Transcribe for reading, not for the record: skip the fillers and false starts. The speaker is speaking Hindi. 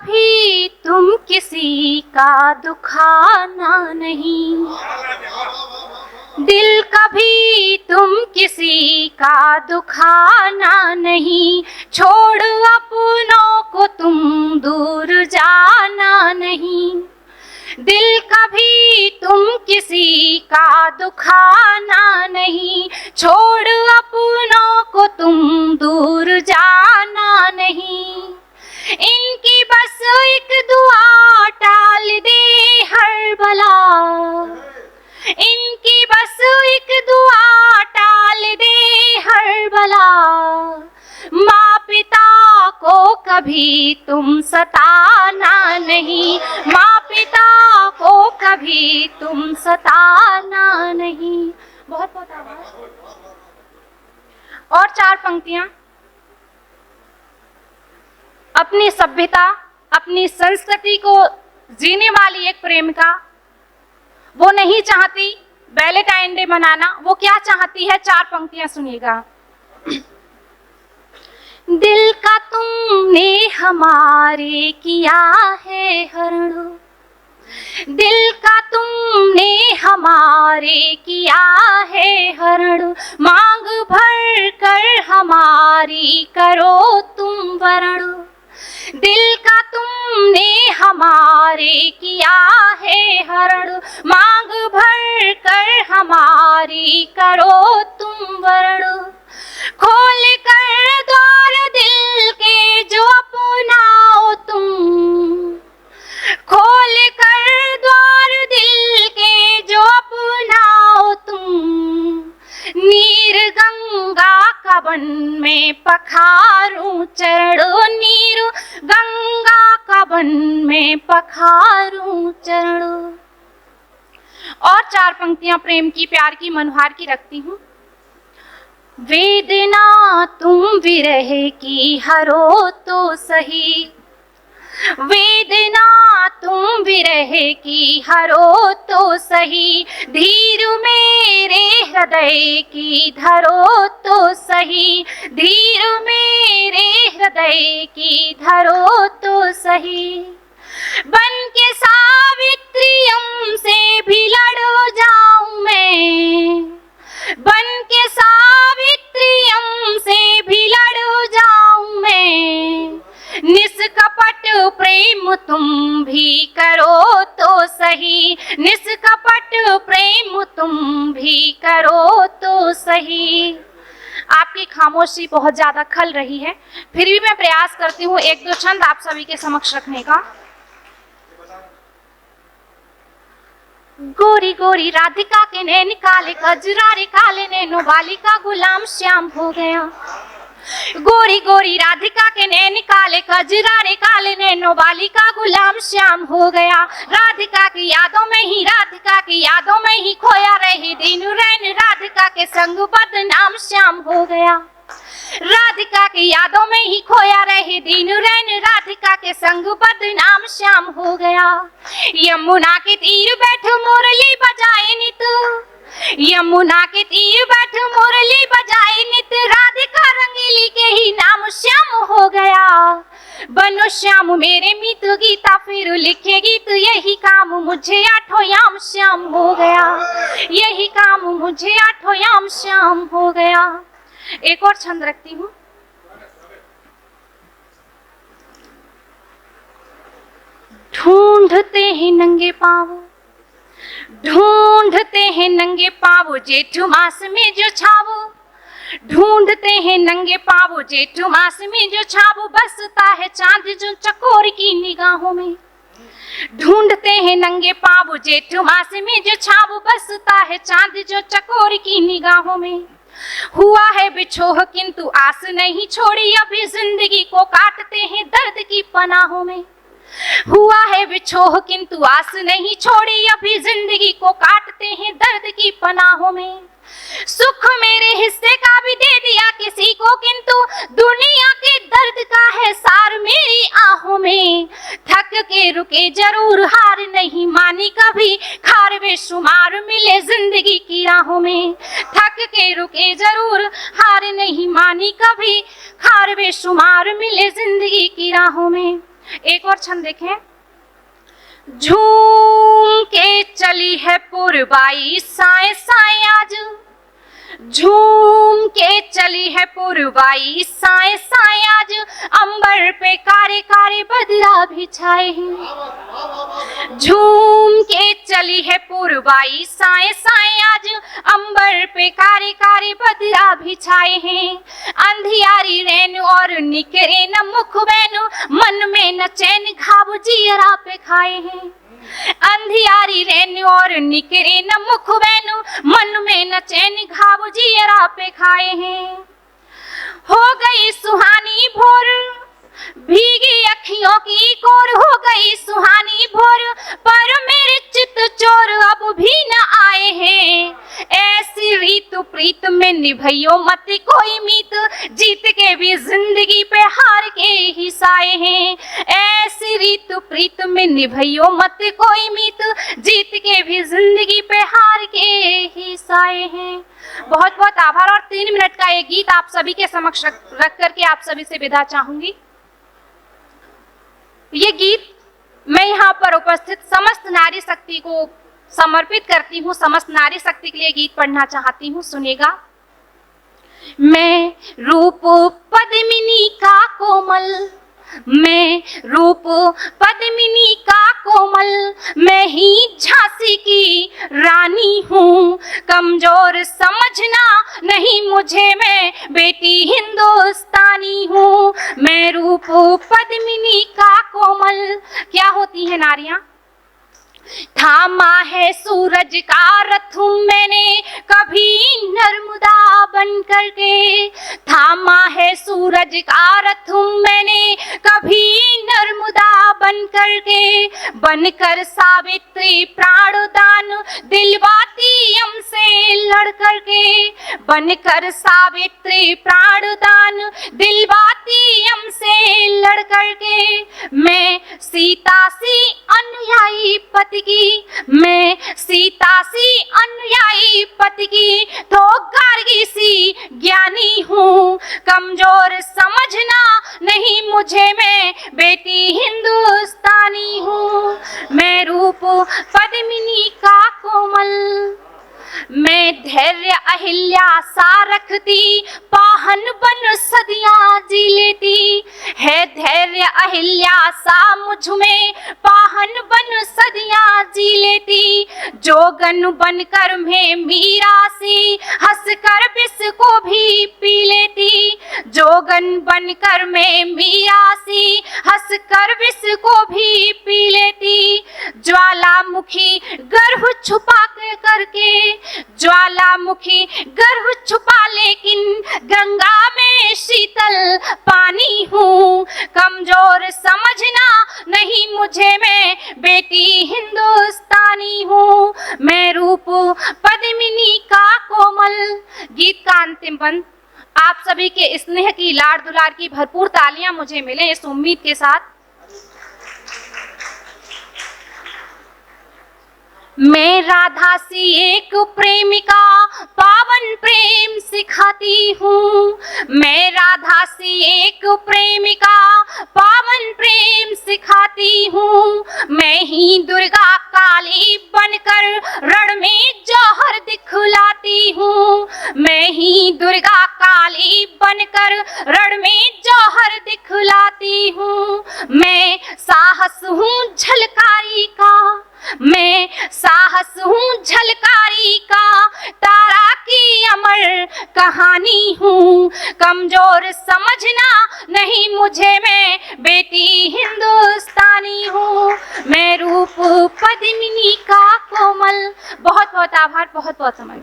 कभी तुम किसी का दुखाना नहीं, दिल कभी तुम किसी का दुखाना नहीं, छोड़ अपनों को तुम दूर जाना नहीं। दिल कभी तुम किसी का दुखाना नहीं, छोड़ अपनों को तुम दूर जाना नहीं। इनकी बस एक दुआ टाल दे हर बला, इनकी बस एक दुआ टाल दे हर बला। माँ पिता को कभी तुम सताना नहीं, माँ पिता को कभी तुम सताना नहीं। बहुत बहुत आभार। और 4 पंक्तियां। अपनी सभ्यता, अपनी संस्कृति को जीने वाली एक प्रेमिका, वो नहीं चाहती वैलेंटाइन डे मनाना। वो क्या चाहती है? 4 पंक्तियां सुनिएगा। दिल का तुमने हमारे किया है हरण, दिल का तुमने हमारे किया है हरण, मांग भर कर हमारी करो तुम वरण। दिल का तुमने हमारे किया है हरण, मांग भर कर हमारी करो तुम वरण। खोल कर द्वार दिल के जो अपनाओ तुम, खोल कर द्वार दिल के जो अपनाओ तुम। नीर गंगा का वन में पखारूं चरणों, नीर गंगा का वन में पखारूं चरणों। और 4 पंक्तियां प्रेम की, प्यार की, मनोहार की रखती हूँ। वेदना तुम विरह की हरो तो सही, वेदना तुम विरह की हरो तो सही, धीर मेरे हृदय की धरो तो सही, धीर मेरे हृदय की धरो तो सही। बन के सावित्री से भी लड़ जाऊं मैं, बन के सावित्री से भी लड़ जाऊं मैं। निष्कपट प्रेम तुम भी करो तो सही, निष्कपट प्रेम तुम भी करो तो सही। आपकी खामोशी बहुत ज्यादा खल रही है, फिर भी मैं प्रयास करती हूँ 1-2 छंद आप सभी के समक्ष रखने का। गोरी गोरी राधिका के नैन काले, कजरारे काले नैनो वाली का गुलाम श्याम हो गया। गोरी गोरी राधिका के नैन काले, कजरारे काले नैनो वाली का गुलाम श्याम हो गया। राधिका की यादों में ही, राधिका की यादों में ही खोया रहे दिन रैन, राधिका के संग बदनाम श्याम हो गया। राधिका की यादों में ही खोया रहे दिन रैन, राधिका के संग बदनाम श्याम हो गया। यमुना के तीर बैठ मुरली बजाए नित, यमुना के तीर बैठ मुरली बजाए नित, राधिका रंगीली के ही नाम श्याम हो गया। बनो श्याम मेरे मित गीता फिर लिखे गीत, यही काम मुझे 8 याम श्याम हो गया, यही काम मुझे 8 याम श्याम हो गया। एक और छंद रखती हूँ। ढूंढते हैं नंगे पाँव, ढूंढते हैं नंगे पाँव जेठ मास में जो छाव, ढूंढते हैं नंगे पाँव जेठ मास में जो छाव, बसता है चांद जो चकोर की निगाहों में। ढूंढते हैं नंगे पाँव जेठ मास में जो छाव, बसता है चांद जो चकोर की निगाहों में। हुआ है बिछोह किंतु आस नहीं छोड़ी, अभी जिंदगी को काटते हैं दर्द की पनाहों में। हुआ है बिछोह किंतु आस नहीं छोड़ी, अभी जिंदगी को काटते हैं दर्द की पनाहों में। सुख मेरे हिस्से का भी दे दिया किसी को, किंतु दुनिया के दर्द का है सार मेरी आहों में। थक के रुके जरूर हार नहीं मानी कभी, खार बेशुमार मिले जिंदगी की राहों में। थक के रुके जरूर हार नहीं मानी कभी, खार बेशुमार मिले जिंदगी की राहों में। एक और छंद देखें। झूम के चली है पुरबाई साए साए आज, झूम के चली है पुरबाई साए साए आज, अंबर पे कारे कारे बदला भी छाए हैं। झूम के चली है पुरबाई साए साए आज, अंबर पे कारे कारे बदला भी छाए हैं। अंधियारी रैन और निकरे न मुख बैनु, मन में न चैन घाव जियरा पे खाए हैं। अंधियारी रैन और निकरे न मुख बैनु, मन में न चैन घाव जियरा पे खाए हैं। हो गई सुहानी भोर भीगी अखियों की कोर, हो गई सुहानी भोर पर मेरे चित चोर अब भी न आए हैं। ऐसी रीत प्रीत में निभइयो मत कोई मीत, जीत के भी जिंदगी पे हार के ही साए हैं। ऐसी रीत प्रीत में निभइयो मत कोई मीत, जीत के भी जिंदगी पे हार के ही साए हैं। बहुत बहुत आभार। और 3 मिनट का ये गीत आप सभी के समक्ष रख करके आप सभी से विदा चाहूंगी। ये गीत मैं यहाँ पर उपस्थित समस्त नारी शक्ति को समर्पित करती हूँ, समस्त नारी शक्ति के लिए गीत पढ़ना चाहती हूँ, सुनेगा। मैं रूप पद्मिनी का कोमल, मैं रूप पद्मिनी का कोमल, मैं ही झांसी की रानी हूँ। कमजोर समझना नहीं मुझे, मैं बेटी हिंदुस्तानी हूँ। मैं रूप पद्मिनी का कोमल। क्या होती है नारियां? थामा है सूरज का रथ मैंने कभी नर्मदा बन करके, थामा है सूरज का रथ मैंने कभी नर्मदा बन करके। बनकर सावित्री प्राणदान दिलवाती हमसे लड़ करके, बनकर सावित्री प्राणदान दिलवाती हमसे लड़ करके। मैं सीता सी अनुयायी पति की, मैं सीता सी अनुयायी पति की, तो गार्गी सी ज्ञानी हूँ। कमजोर समझना नहीं मुझे, मैं बेटी हिंदुस्तानी हूँ। मैं रूप पद्मिनी का कोमल, मैं धैर्य अहिल्या सा रखती, पाहन बन सदियां जी लेती। है धैर्य अहिल्या सा मुझ में, पाहन बन सदियां जी लेती। जोगन बनकर मैं मीरा सी, हंस कर विष को भी पी लेती। जोगन बनकर मैं मीरा सी, हंस कर विष को भी पी लेती। ज्वालामुखी गर्भ छुपा करके, ज्वालामुखी गर्भ छुपा लेकिन गंगा में शीतल पानी हूँ। कमजोर समझना नहीं मुझे, मैं बेटी हिंदुस्तानी हूँ। मैं रूप पद्मिनी का कोमल। गीत का अंतिम बंद आप सभी के स्नेह की, लाड़ दुलार की भरपूर तालियां मुझे मिले इस उम्मीद के साथ। मैं राधा सी एक प्रेमिका, पावन प्रेम सिखाती हूँ। मैं राधा सी एक प्रेमिका, पावन प्रेम सिखाती हूँ। मैं ही दुर्गा काली बनकर रण में जौहर दिखलाती हूँ। मैं ही दुर्गा काली बनकर रण में जौहर दिखलाती हूँ। मैं साहस हूँ झलकारी का, मैं साहस हूँ झलकारी का, तारा की अमर कहानी हूँ। कमजोर समझना नहीं मुझे, मैं बेटी हिंदुस्तानी हूँ। मैं रूप पद्मिनी का कोमल। बहुत बहुत आभार, बहुत बहुत समय।